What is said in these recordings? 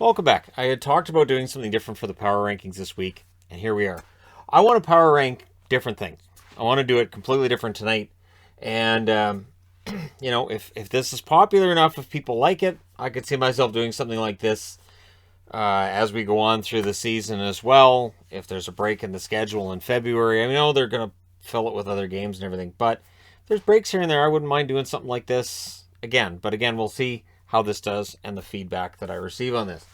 Welcome back. I had talked about doing something different for the power rankings this week, and here we are. I want to power rank different things. I want to do it completely different tonight. And, if this is popular enough, if people like it, I could see myself doing something like this as we go on through the season as well. If there's a break in the schedule in February, I know they're going to fill it with other games and everything, but if there's breaks here and there, I wouldn't mind doing something like this again. But again, we'll see how this does and the feedback that I receive on this.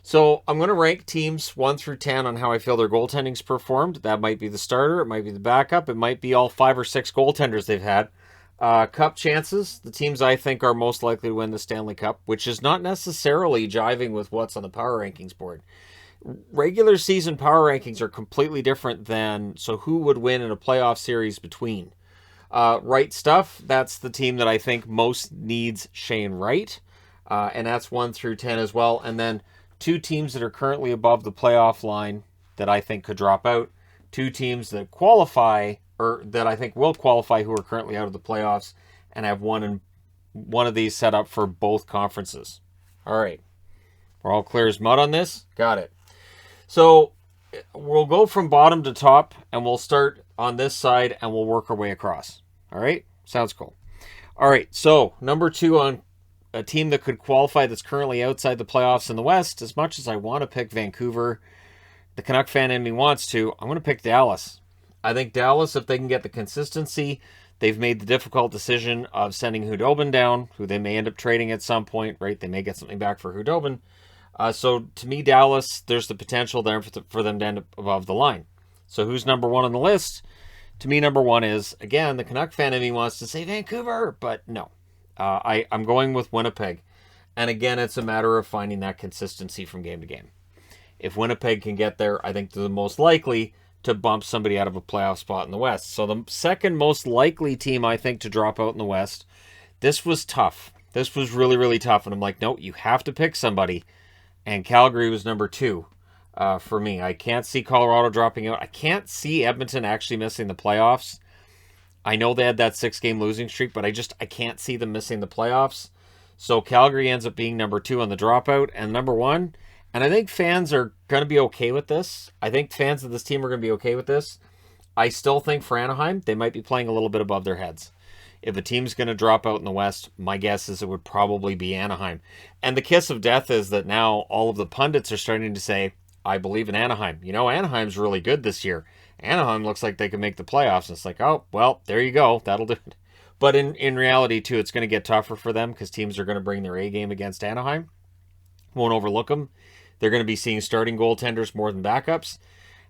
So I'm going to rank teams 1 through 10 on how I feel their goaltending's performed. That might be the starter, it might be the backup, it might be all 5 or 6 goaltenders they've had. Cup chances, the teams I think are most likely to win the Stanley Cup, which is not necessarily jiving with what's on the power rankings board. Regular season power rankings are completely different than, so who would win in a playoff series between. Right stuff, that's the team that I think most needs Shane Wright. And that's 1 through 10 as well. And then 2 teams that are currently above the playoff line that I think could drop out. 2 teams that qualify, or that I think will qualify, who are currently out of the playoffs. And I have one of these set up for both conferences. All right. We're all clear as mud on this? Got it. So we'll go from bottom to top, and we'll start on this side, and we'll work our way across. All right? Sounds cool. All right, so number 2 on a team that could qualify that's currently outside the playoffs in the West. As much as I want to pick Vancouver, the Canuck fan in me wants to, I'm going to pick Dallas. I think Dallas, if they can get the consistency, they've made the difficult decision of sending Hudobin down, who they may end up trading at some point, right? They may get something back for Hudobin. So to me, Dallas, there's the potential there for them to end up above the line. So who's number 1 on the list? To me, number 1 is, again, the Canuck fan in me wants to say Vancouver, but no. I'm going with Winnipeg. And again, it's a matter of finding that consistency from game to game. If Winnipeg can get there, I think they're the most likely to bump somebody out of a playoff spot in the West. So the second most likely team, I think, to drop out in the West, this was tough. This was really, really tough. And I'm like, no, you have to pick somebody. And Calgary was number 2 for me. I can't see Colorado dropping out. I can't see Edmonton actually missing the playoffs. I know they had that 6-game losing streak, but I can't see them missing the playoffs. So Calgary ends up being number 2 on the dropout, and number 1. And I think fans are going to be okay with this. I think fans of this team are going to be okay with this. I still think for Anaheim, they might be playing a little bit above their heads. If a team's going to drop out in the West, my guess is it would probably be Anaheim. And the kiss of death is that now all of the pundits are starting to say, I believe in Anaheim. Anaheim's really good this year. Anaheim looks like they can make the playoffs. And it's like, oh, well, there you go. That'll do it. But in reality, too, it's going to get tougher for them because teams are going to bring their A game against Anaheim. Won't overlook them. They're going to be seeing starting goaltenders more than backups.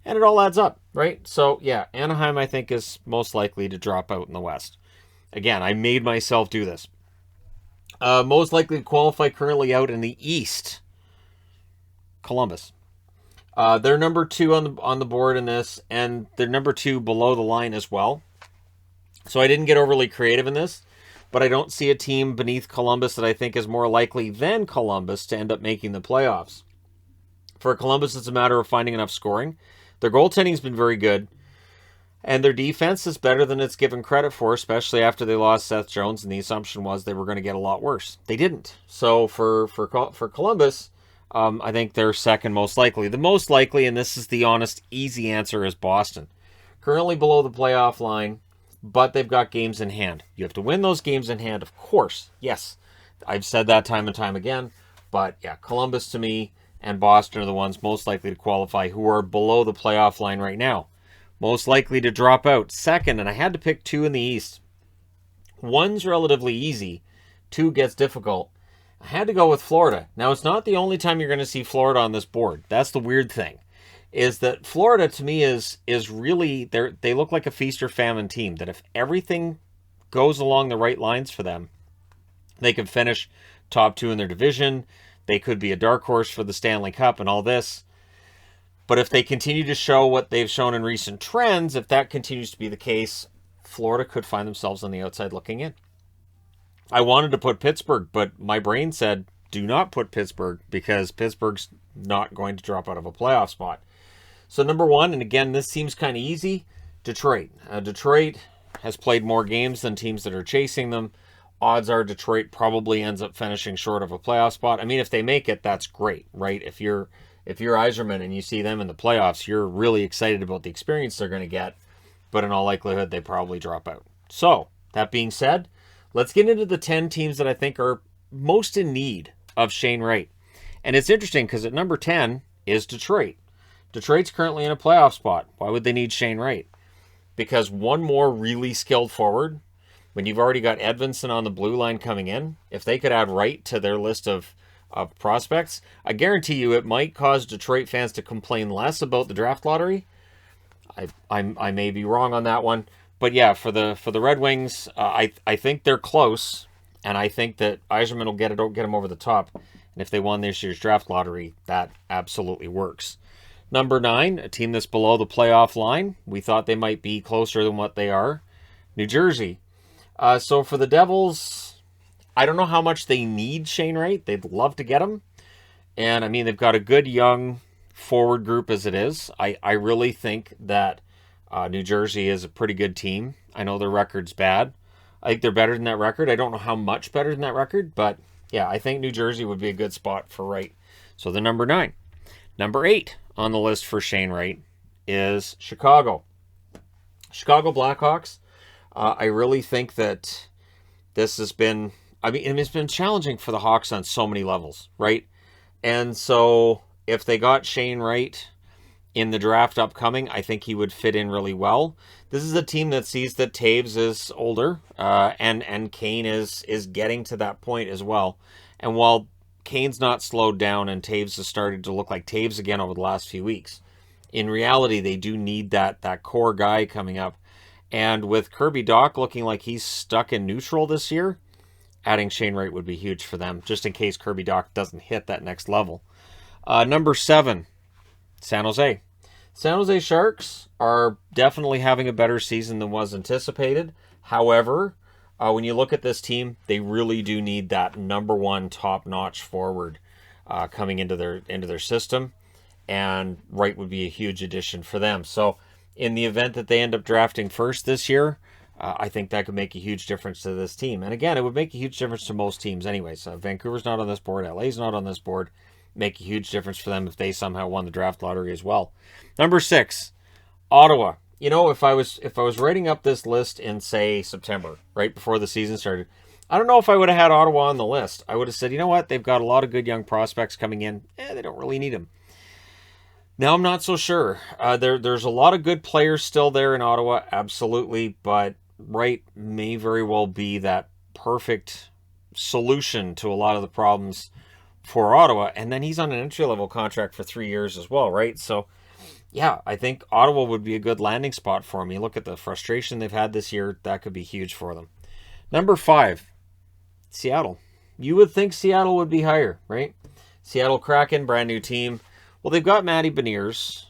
And it all adds up, right? So, yeah, Anaheim, I think, is most likely to drop out in the West. Again, I made myself do this. Most likely to qualify currently out in the East, Columbus. They're number 2 on the board in this, and they're number 2 below the line as well. So I didn't get overly creative in this, but I don't see a team beneath Columbus that I think is more likely than Columbus to end up making the playoffs. For Columbus, it's a matter of finding enough scoring. Their goaltending's been very good, and their defense is better than it's given credit for, especially after they lost Seth Jones, and the assumption was they were going to get a lot worse. They didn't. So for Columbus, I think they're second most likely. The most likely, and this is the honest, easy answer, is Boston. Currently below the playoff line, but they've got games in hand. You have to win those games in hand, of course. Yes, I've said that time and time again. But yeah, Columbus to me and Boston are the ones most likely to qualify who are below the playoff line right now. Most likely to drop out. Second, and I had to pick 2 in the East. 1's relatively easy. 2 gets difficult. I had to go with Florida. Now, it's not the only time you're going to see Florida on this board. That's the weird thing, is that Florida, to me, is really, they look like a feast or famine team, that if everything goes along the right lines for them, they can finish top 2 in their division. They could be a dark horse for the Stanley Cup and all this. But if they continue to show what they've shown in recent trends, if that continues to be the case, Florida could find themselves on the outside looking in. I wanted to put Pittsburgh, but my brain said, do not put Pittsburgh because Pittsburgh's not going to drop out of a playoff spot. So number 1, and again, this seems kind of easy, Detroit. Detroit has played more games than teams that are chasing them. odds are Detroit probably ends up finishing short of a playoff spot. I mean, if they make it, that's great, right? If you're Yzerman and you see them in the playoffs, you're really excited about the experience they're going to get. But in all likelihood, they probably drop out. So, that being said, let's get into the 10 teams that I think are most in need of Shane Wright. And it's interesting because at number 10 is Detroit. Detroit's currently in a playoff spot. Why would they need Shane Wright? Because one more really skilled forward, when you've already got Edvinsson on the blue line coming in, if they could add Wright to their list of prospects, I guarantee you it might cause Detroit fans to complain less about the draft lottery. I may be wrong on that one. But yeah, for the Red Wings, I think they're close, and I think that Yzerman will get them over the top. And if they won this year's draft lottery, that absolutely works. Number 9, a team that's below the playoff line. We thought they might be closer than what they are. New Jersey. So for the Devils, I don't know how much they need Shane Wright. They'd love to get him. And, I mean, they've got a good young forward group as it is. I really think that New Jersey is a pretty good team. I know their record's bad. I think they're better than that record. I don't know how much better than that record, but yeah, I think New Jersey would be a good spot for Wright. So they're number 9. Number 8 on the list for Shane Wright is Chicago. Chicago Blackhawks. I really think that this has been, it's been challenging for the Hawks on so many levels, right? And so if they got Shane Wright in the draft upcoming, I think he would fit in really well. This is a team that sees that Taves is older, and Kane is getting to that point as well. And while Kane's not slowed down and Taves has started to look like Taves again over the last few weeks, in reality, they do need that core guy coming up. And with Kirby Dach looking like he's stuck in neutral this year, adding Shane Wright would be huge for them, just in case Kirby Dach doesn't hit that next level. Number 7, San Jose. San Jose Sharks are definitely having a better season than was anticipated. However, when you look at this team, they really do need that number 1 top-notch forward coming into their system, and Wright would be a huge addition for them. So in the event that they end up drafting first this year, I think that could make a huge difference to this team. And again, it would make a huge difference to most teams anyway. So Vancouver's not on this board, LA's not on this board. Make a huge difference for them if they somehow won the draft lottery as well. Number 6, Ottawa. You know, if I was writing up this list in, say, September, right before the season started, I don't know if I would have had Ottawa on the list. I would have said, you know what, they've got a lot of good young prospects coming in. They don't really need them. Now I'm not so sure. There's a lot of good players still there in Ottawa, absolutely, but Wright may very well be that perfect solution to a lot of the problems for Ottawa. And then he's on an entry-level contract for 3 years as well, right? So yeah, I think Ottawa would be a good landing spot for him. You look at the frustration they've had this year, that could be huge for them. Number 5, Seattle. You would think Seattle would be higher, right? Seattle Kraken, brand new team. Well, they've got Matty Beniers.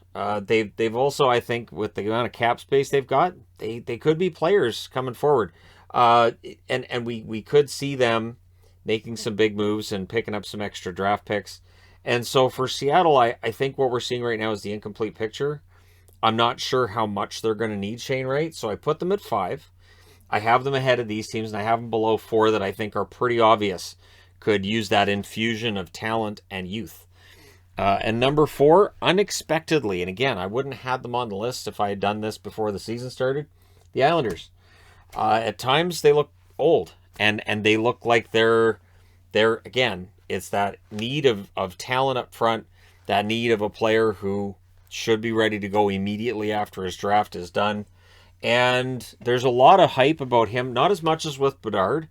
They've also, I think, with the amount of cap space they've got, they could be players coming forward. And we could see them making some big moves and picking up some extra draft picks. And so for Seattle, I think what we're seeing right now is the incomplete picture. I'm not sure how much they're going to need Shane Wright, so I put them at 5. I have them ahead of these teams, and I have them below 4 that I think are pretty obvious could use that infusion of talent and youth. And number 4, unexpectedly, and again, I wouldn't have had them on the list if I had done this before the season started, the Islanders. At times, they look old, and they look like they're again, it's that need of talent up front, that need of a player who should be ready to go immediately after his draft is done. And there's a lot of hype about him, not as much as with Bedard,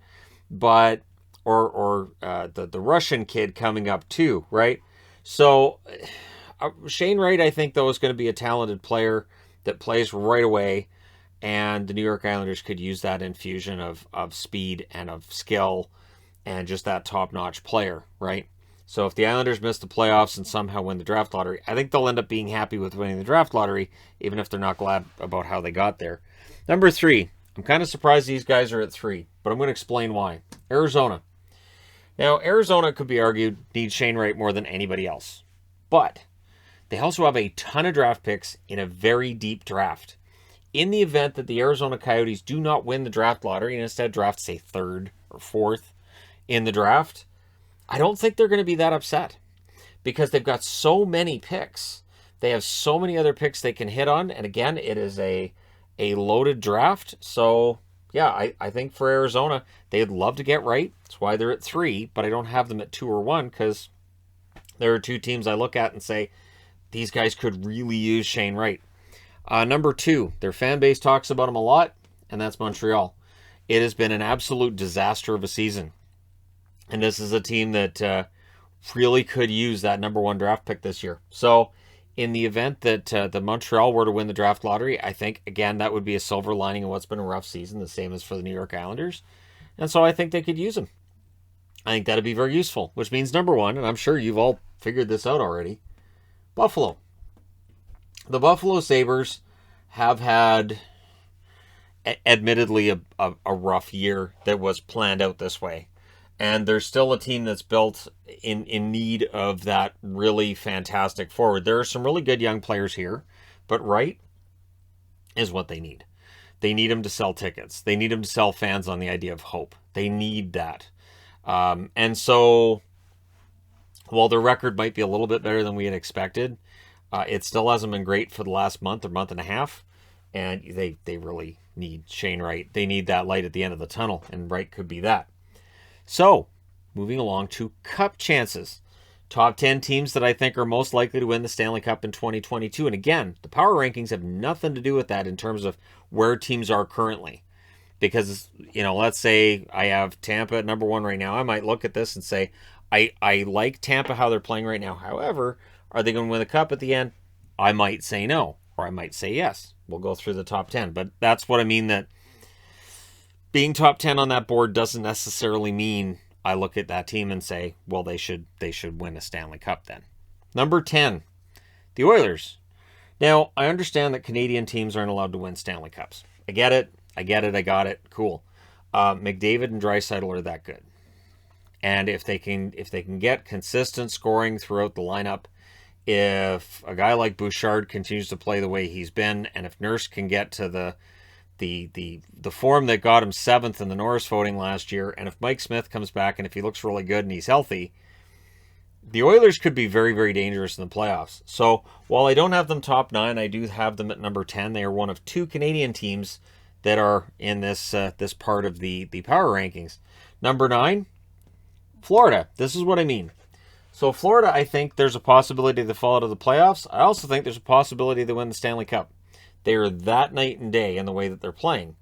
but the Russian kid coming up too, right? So Shane Wright, I think, though, is going to be a talented player that plays right away, and the New York Islanders could use that infusion of speed and of skill and just that top-notch player, right? So if the Islanders miss the playoffs and somehow win the draft lottery, I think they'll end up being happy with winning the draft lottery, even if they're not glad about how they got there. Number 3, I'm kind of surprised these guys are at 3, but I'm going to explain why. Arizona. Now, Arizona could be argued needs Shane Wright more than anybody else, but they also have a ton of draft picks in a very deep draft. In the event that the Arizona Coyotes do not win the draft lottery and instead draft, say, 3rd or 4th in the draft, I don't think they're going to be that upset because they've got so many picks. They have so many other picks they can hit on. And again, it is a loaded draft. So, yeah, I think for Arizona, they'd love to get right. That's why they're at 3, but I don't have them at 2 or 1 because there are 2 teams I look at and say, these guys could really use Shane Wright. Number 2, their fan base talks about them a lot, and that's Montreal. It has been an absolute disaster of a season. And this is a team that really could use that number 1 draft pick this year. So in the event that the Montreal were to win the draft lottery, I think, again, that would be a silver lining of what's been a rough season, the same as for the New York Islanders. And so I think they could use him. I think that'd be very useful, which means number 1, and I'm sure you've all figured this out already, Buffalo. The Buffalo Sabres have had, admittedly, a rough year that was planned out this way. And there's still a team that's built in need of that really fantastic forward. There are some really good young players here, but Wright is what they need. They need him to sell tickets. They need him to sell fans on the idea of hope. They need that. And so, while their record might be a little bit better than we had expected, it still hasn't been great for the last month or month and a half. And they really need Shane Wright. They need that light at the end of the tunnel, and Wright could be that. So, moving along to Cup chances. Top 10 teams that I think are most likely to win the Stanley Cup in 2022. And again, the power rankings have nothing to do with that in terms of where teams are currently. Because, let's say I have Tampa at number 1 right now. I might look at this and say, I like Tampa how they're playing right now. However, are they going to win the Cup at the end? I might say no, or I might say yes. We'll go through the top 10. But that's what I mean, that being top 10 on that board doesn't necessarily mean I look at that team and say, well, they should win a Stanley Cup then. Number 10, the Oilers. Now, I understand that Canadian teams aren't allowed to win Stanley Cups. I get it. I got it. Cool. McDavid and Draisaitl are that good. And if they can get consistent scoring throughout the lineup, if a guy like Bouchard continues to play the way he's been, and if Nurse can get to the form that got him 7th in the Norris voting last year, and if Mike Smith comes back and if he looks really good and he's healthy, the Oilers could be very, very dangerous in the playoffs. So while I don't have them top 9, I do have them at number 10. They are one of 2 Canadian teams that are in this part of the power rankings. Number 9, Florida. This is what I mean. So Florida, I think there's a possibility they fall out of the playoffs. I also think there's a possibility they win the Stanley Cup. They are that night and day in the way that they're playing.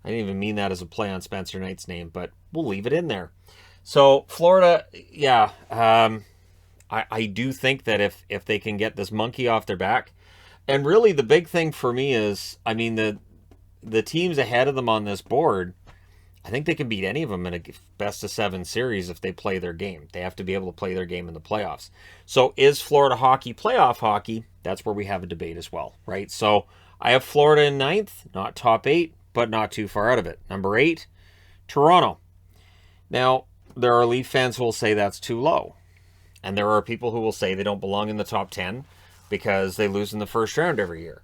I didn't even mean that as a play on Spencer Knight's name, but we'll leave it in there. So Florida, yeah, I do think that if they can get this monkey off their back, and really the big thing for me is, I mean, the teams ahead of them on this board, I think they can beat any of them in a best-of-7 series if they play their game. They have to be able to play their game in the playoffs. So is Florida hockey playoff hockey? That's where we have a debate as well, right? So I have Florida in 9th, not top 8, but not too far out of it. Number 8, Toronto. Now, there are Leaf fans who will say that's too low. And there are people who will say they don't belong in the top 10 because they lose in the first round every year.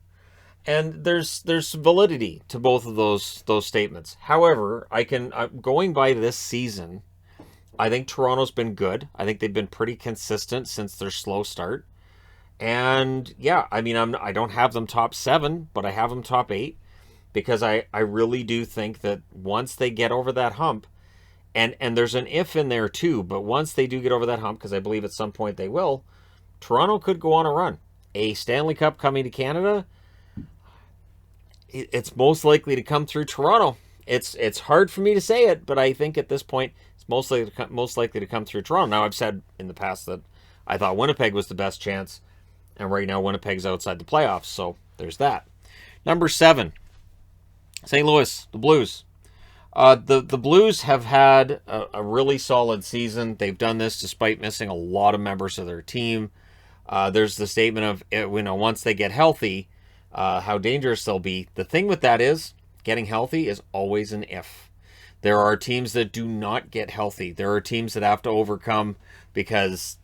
And there's validity to both of those statements. However, I'm going by this season, I think Toronto's been good. I think they've been pretty consistent since their slow start. And yeah, I mean, I don't have them top 7, but I have them top 8 because I really do think that once they get over that hump, and there's an if in there too, but once they do get over that hump, because I believe at some point they will, Toronto could go on a run. A Stanley Cup coming to Canada, it's most likely to come through Toronto. It's hard for me to say it, but I think at this point it's most likely to come through Toronto. Now, I've said in the past that I thought Winnipeg was the best chance, and right now Winnipeg's outside the playoffs, so there's that. Number 7, St. Louis, the Blues. The Blues have had a really solid season. They've done this despite missing a lot of members of their team. There's the statement of, once they get healthy, how dangerous they'll be. The thing with that is, getting healthy is always an if. There are teams that do not get healthy. There are teams that have to overcome because,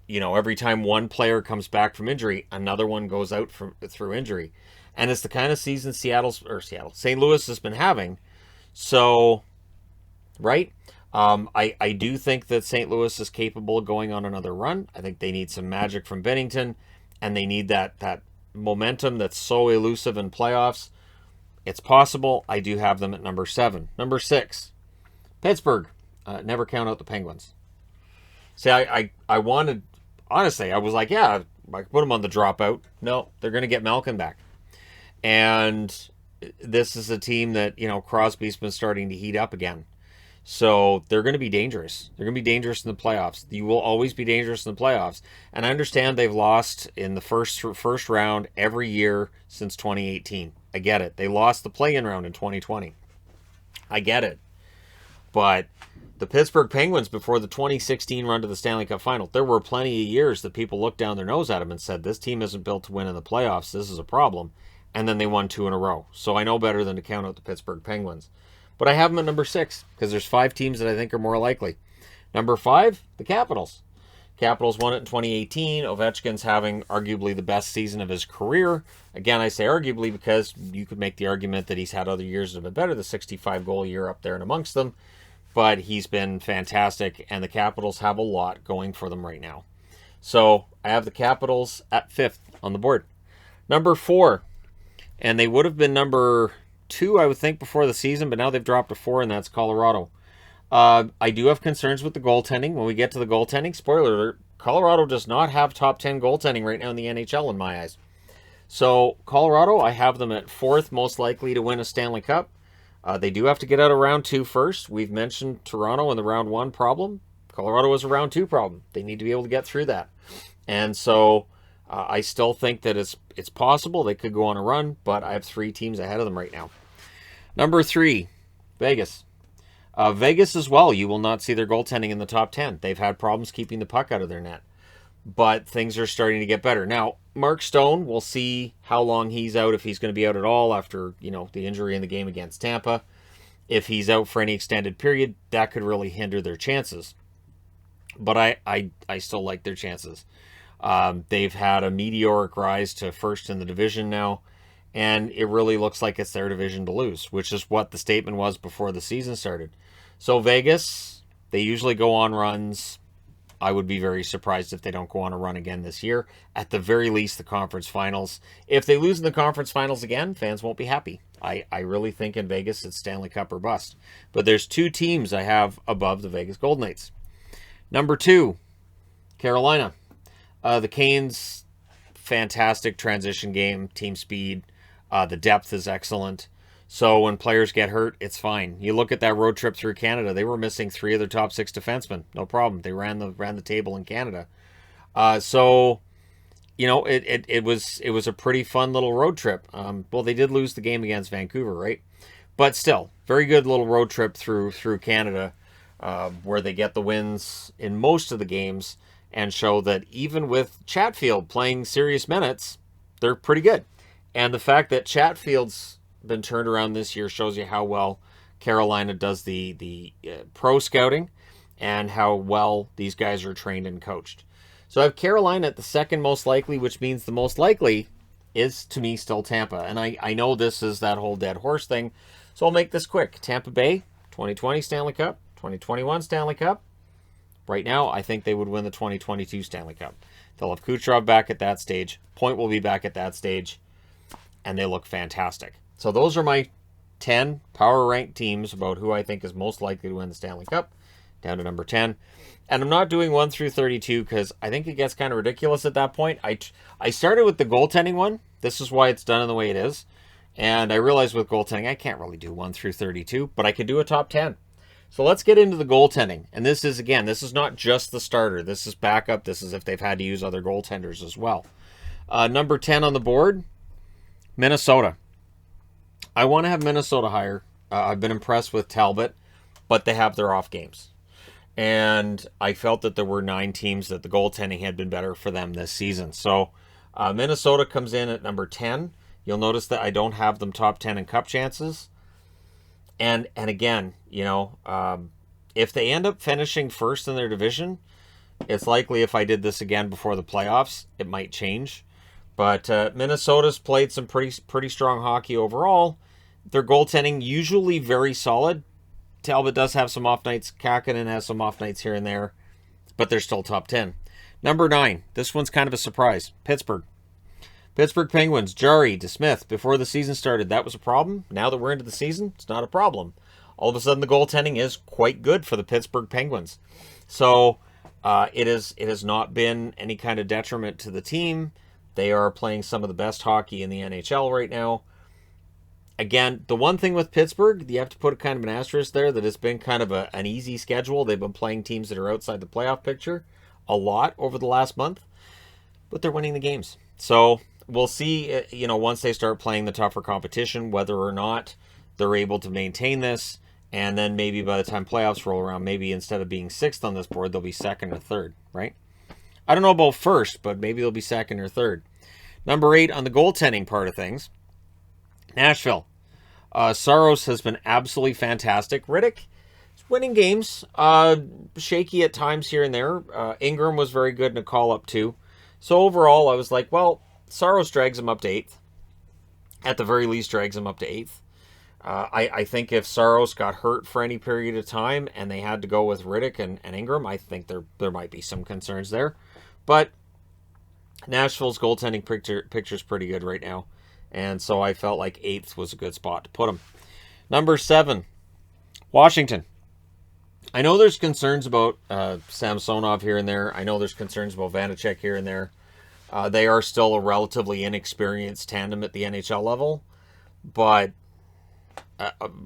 every time one player comes back from injury, another one goes out through injury. And it's the kind of season St. Louis has been having. So right? I do think that St. Louis is capable of going on another run. I think they need some magic from Binnington, and they need that momentum that's so elusive in playoffs. It's possible. I do have them at number 7. Number 6, Pittsburgh. Never count out the Penguins. See, I wanted, honestly, I was like, yeah, I could put them on the dropout. No, they're going to get Malkin back. And this is a team that, Crosby's been starting to heat up again. So they're going to be dangerous. They're going to be dangerous in the playoffs. You will always be dangerous in the playoffs. And I understand they've lost in the first round every year since 2018. I get it. They lost the play-in round in 2020. I get it. But the Pittsburgh Penguins, before the 2016 run to the Stanley Cup final, there were plenty of years that people looked down their nose at them and said, this team isn't built to win in the playoffs. This is a problem. And then they won 2 in a row. So I know better than to count out the Pittsburgh Penguins. But I have them at number 6 because there's 5 teams that I think are more likely. Number 5, the Capitals. Capitals won it in 2018. Ovechkin's having arguably the best season of his career. Again, I say arguably because you could make the argument that he's had other years that have been better. The 65-goal year up there and amongst them. But he's been fantastic, and the Capitals have a lot going for them right now. So I have the Capitals at 5th on the board. Number 4, and they would have been number 2, I would think, before the season, but now they've dropped to 4, and that's Colorado. I do have concerns with the goaltending. When we get to the goaltending, spoiler alert, Colorado does not have top 10 goaltending right now in the NHL in my eyes. So Colorado, I have them at 4th, most likely to win a Stanley Cup. They do have to get out of round 2 first. We've mentioned Toronto in the round 1 problem. Colorado is a round 2 problem. They need to be able to get through that. And so I still think that it's possible they could go on a run, but I have 3 teams ahead of them right now. Number 3, Vegas. Vegas as well, you will not see their goaltending in the top 10. They've had problems keeping the puck out of their net. But things are starting to get better. Now, Mark Stone, we'll see how long he's out, if he's going to be out at all after, the injury in the game against Tampa. If he's out for any extended period, that could really hinder their chances. But I still like their chances. They've had a meteoric rise to first in the division now, and it really looks like it's their division to lose, which is what the statement was before the season started. So Vegas, they usually go on runs. I would be very surprised if they don't go on a run again this year. At the very least, the conference finals. If they lose in the conference finals again, fans won't be happy. I really think in Vegas it's Stanley Cup or bust. But there's 2 teams I have above the Vegas Golden Knights. Number 2, Carolina. The Canes, fantastic transition game, team speed. The depth is excellent. So when players get hurt, it's fine. You look at that road trip through Canada, they were missing 3 of their top 6 defensemen. No problem. They ran the table in Canada. So it was a pretty fun little road trip. Well, they did lose the game against Vancouver, right? But still, very good little road trip through Canada, where they get the wins in most of the games and show that even with Chatfield playing serious minutes, they're pretty good. And the fact that Chatfield's been turned around this year shows you how well Carolina does the pro scouting and how well these guys are trained and coached. So I have Carolina at the 2nd most likely, which means the most likely is, to me, still Tampa. And I know this is that whole dead horse thing, so I'll make this quick. Tampa Bay, 2020 Stanley Cup, 2021 Stanley Cup. Right now, I think they would win the 2022 Stanley Cup. They'll have Kucherov back at that stage. Point will be back at that stage. And they look fantastic. So those are my 10 power ranked teams about who I think is most likely to win the Stanley Cup, down to number 10. And I'm not doing 1 through 32 because I think it gets kind of ridiculous at that point. I started with the goaltending one. This is why it's done in the way it is. And I realized with goaltending, I can't really do 1 through 32, but I could do a top 10. So let's get into the goaltending. And this is not just the starter. This is backup. This is if they've had to use other goaltenders as well. Number 10 on the board, Minnesota. I want to have Minnesota higher. I've been impressed with Talbot, but they have their off games. And I felt that there were 9 teams that the goaltending had been better for them this season. So Minnesota comes in at number 10. You'll notice that I don't have them top 10 in cup chances. And again, if they end up finishing first in their division, it's likely if I did this again before the playoffs, it might change. But Minnesota's played some pretty strong hockey overall. Their goaltending usually very solid. Talbot does have some off nights. Kakinen has some off nights here and there, but they're still top 10. Number 9. This one's kind of a surprise. Pittsburgh Penguins. Jarry, DeSmith. Before the season started, that was a problem. Now that we're into the season, it's not a problem. All of a sudden, the goaltending is quite good for the Pittsburgh Penguins. So it has not been any kind of detriment to the team. They are playing some of the best hockey in the NHL right now. Again, the one thing with Pittsburgh, you have to put kind of an asterisk there, that it's been kind of an easy schedule. They've been playing teams that are outside the playoff picture a lot over the last month, but they're winning the games. So we'll see, once they start playing the tougher competition, whether or not they're able to maintain this. And then maybe by the time playoffs roll around, maybe instead of being 6th on this board, they'll be 2nd or 3rd, right? I don't know about 1st, but maybe they'll be 2nd or 3rd. Number 8 on the goaltending part of things. Nashville. Saros has been absolutely fantastic. Riddick is winning games. Shaky at times here and there. Ingram was very good in a call-up too. So overall, I was like, well, Saros drags him up to 8th. At the very least, drags him up to 8th. I think if Saros got hurt for any period of time and they had to go with Riddick and Ingram, I think there might be some concerns there. But Nashville's goaltending picture's pretty good right now. And so I felt like 8th was a good spot to put him. Number 7, Washington. I know there's concerns about Samsonov here and there. I know there's concerns about Vanacek here and there. They are still a relatively inexperienced tandem at the NHL level. But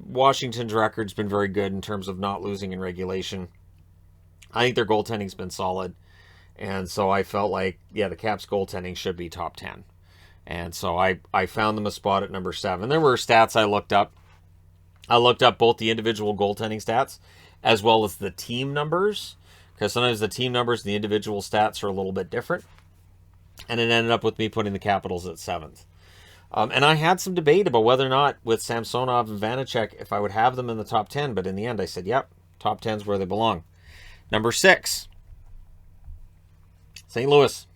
Washington's record's been very good in terms of not losing in regulation. I think their goaltending's been solid. And so I felt like, the Caps goaltending should be top 10. And so I found them a spot at number 7. There were stats I looked up. I looked up both the individual goaltending stats as well as the team numbers, because sometimes the team numbers and the individual stats are a little bit different. And it ended up with me putting the Capitals at 7th. And I had some debate about whether or not with Samsonov and Vanacek if I would have them in the top 10. But in the end, I said, yep, top 10's where they belong. Number 6, St. Louis.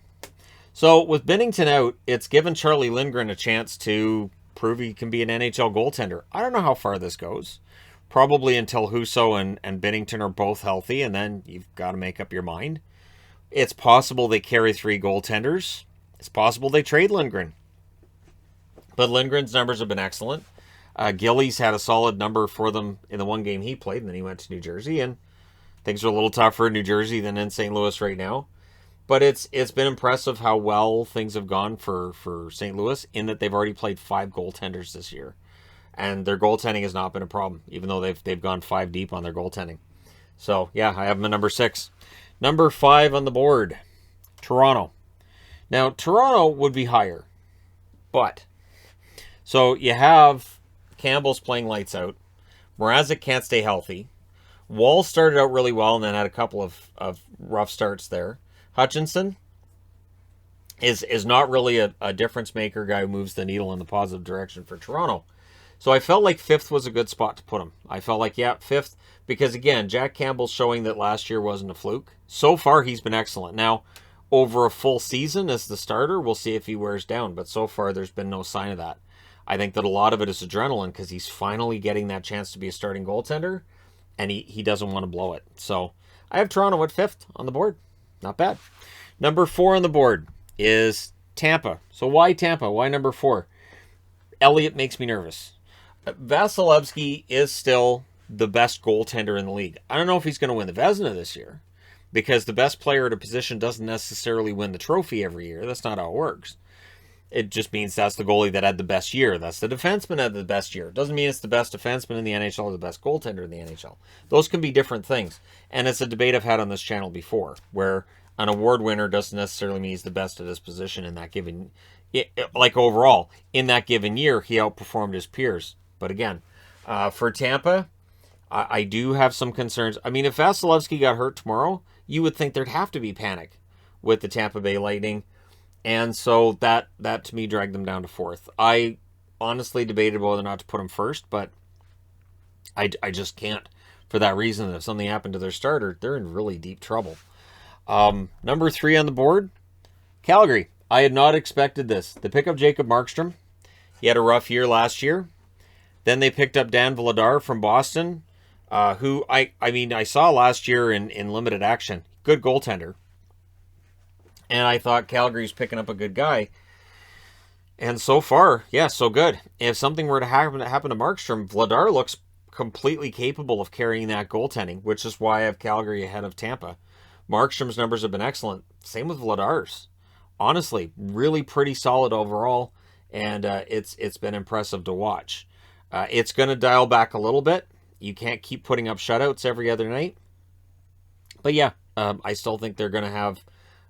So with Binnington out, it's given Charlie Lindgren a chance to prove he can be an NHL goaltender. I don't know how far this goes. Probably until Husso and Binnington are both healthy, and then you've got to make up your mind. It's possible they carry 3 goaltenders. It's possible they trade Lindgren. But Lindgren's numbers have been excellent. Gillies had a solid number for them in the one game he played, and then he went to New Jersey, and things are a little tougher in New Jersey than in St. Louis right now. But it's been impressive how well things have gone for St. Louis in that they've already played 5 goaltenders this year. And their goaltending has not been a problem, even though they've gone 5 deep on their goaltending. So, I have them at number 6. Number 5 on the board, Toronto. Now, Toronto would be higher. But, so you have Campbell's playing lights out. Mrazek can't stay healthy. Wall started out really well and then had a couple of rough starts there. Hutchinson is not really a difference maker, guy who moves the needle in the positive direction for Toronto. So I felt like 5th was a good spot to put him. I felt like, 5th, because again, Jack Campbell's showing that last year wasn't a fluke. So far, he's been excellent. Now, over a full season as the starter, we'll see if he wears down. But so far, there's been no sign of that. I think that a lot of it is adrenaline because he's finally getting that chance to be a starting goaltender, and he doesn't want to blow it. So I have Toronto at 5th on the board. Not bad. Number 4 on the board is Tampa. So why Tampa? Why number 4? Elliott makes me nervous. Vasilevsky is still the best goaltender in the league. I don't know if he's going to win the Vezina this year, because the best player at a position doesn't necessarily win the trophy every year. That's not how it works. It just means that's the goalie that had the best year. That's the defenseman that had the best year. It doesn't mean it's the best defenseman in the NHL or the best goaltender in the NHL. Those can be different things. And it's a debate I've had on this channel before, where an award winner doesn't necessarily mean he's the best at his position in that given, like overall, in that given year, he outperformed his peers. But again, for Tampa, I do have some concerns. I mean, if Vasilevsky got hurt tomorrow, you would think there'd have to be panic with the Tampa Bay Lightning. And so that to me dragged them down to 4th. I honestly debated whether or not to put them 1st, but I just can't for that reason. If something happened to their starter, they're in really deep trouble. Number 3 on the board, Calgary. I had not expected this. They pick up Jacob Markstrom. He had a rough year last year. Then they picked up Dan Vladar from Boston. who I mean, I saw last year in limited action. Good goaltender. And I thought Calgary's picking up a good guy. And so far, yeah, so good. If something were to happen to Markstrom, Vladar looks completely capable of carrying that goaltending, which is why I have Calgary ahead of Tampa. Markstrom's numbers have been excellent. Same with Vladar's. Honestly, really pretty solid overall, and it's been impressive to watch. It's going to dial back a little bit. You can't keep putting up shutouts every other night. But yeah, I still think they're going to have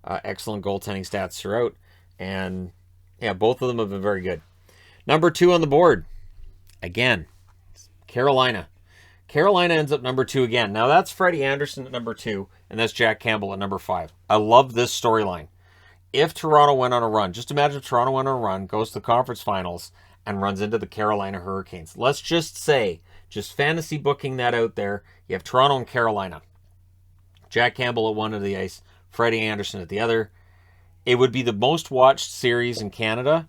excellent goaltending stats throughout. And yeah, both of them have been very good. Number 2 on the board, again, Carolina. Carolina ends up number 2 again. Now that's Freddie Anderson at number 2, and that's Jack Campbell at number 5. I love this storyline. If Toronto went on a run, just imagine if Toronto went on a run, goes to the conference finals, and runs into the Carolina Hurricanes. Let's just say, just fantasy booking that out there, you have Toronto and Carolina. Jack Campbell at one end of the ice, Freddie Anderson at the other. It would be the most watched series in Canada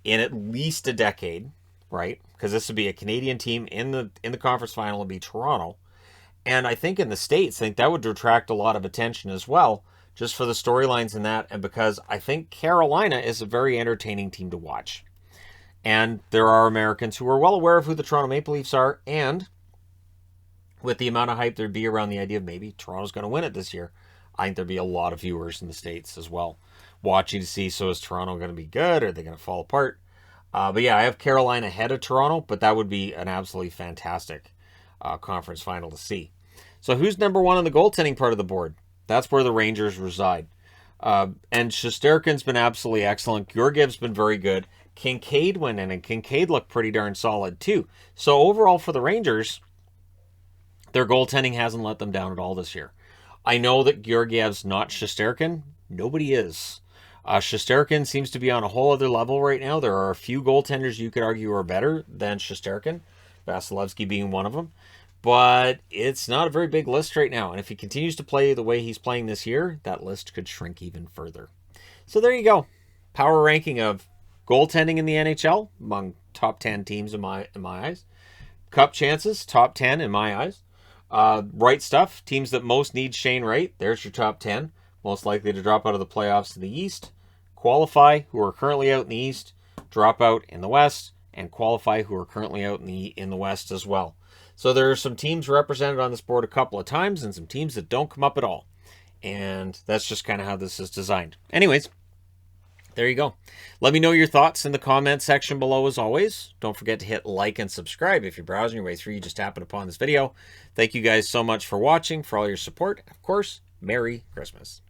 in at least a decade, right? Because this would be a Canadian team in the conference final, would be Toronto. And I think in the States, I think that would attract a lot of attention as well, just for the storylines in that, and because I think Carolina is a very entertaining team to watch. And there are Americans who are well aware of who the Toronto Maple Leafs are, and with the amount of hype there'd be around the idea of maybe Toronto's going to win it this year, I think there'd be a lot of viewers in the States as well, watching to see, so is Toronto going to be good, or are they going to fall apart? But yeah, I have Carolina ahead of Toronto, but that would be an absolutely fantastic conference final to see. So who's number 1 on the goaltending part of the board? That's where the Rangers reside. And Shesterkin's been absolutely excellent. Georgiev's been very good. Kincaid went in, and Kincaid looked pretty darn solid too. So overall for the Rangers, their goaltending hasn't let them down at all this year. I know that Georgiev's not Shesterkin. Nobody is. Shesterkin seems to be on a whole other level right now. There are a few goaltenders you could argue are better than Shesterkin, Vasilevsky being one of them. But it's not a very big list right now. And if he continues to play the way he's playing this year, that list could shrink even further. So there you go. Power ranking of goaltending in the NHL among top 10 teams in my eyes. Cup chances, top 10 in my eyes. Right stuff, teams that most need Shane Wright. There's your top 10. Most likely to drop out of the playoffs in the East. Qualify, who are currently out in the East. Drop out in the West. And Qualify, who are currently out in the West as well. So there are some teams represented on this board a couple of times and some teams that don't come up at all. And that's just kind of how this is designed. Anyways, there you go. Let me know your thoughts in the comment section below as always. Don't forget to hit like and subscribe if you're browsing your way through. You just happened upon this video. Thank you guys so much for watching, for all your support. Of course, Merry Christmas.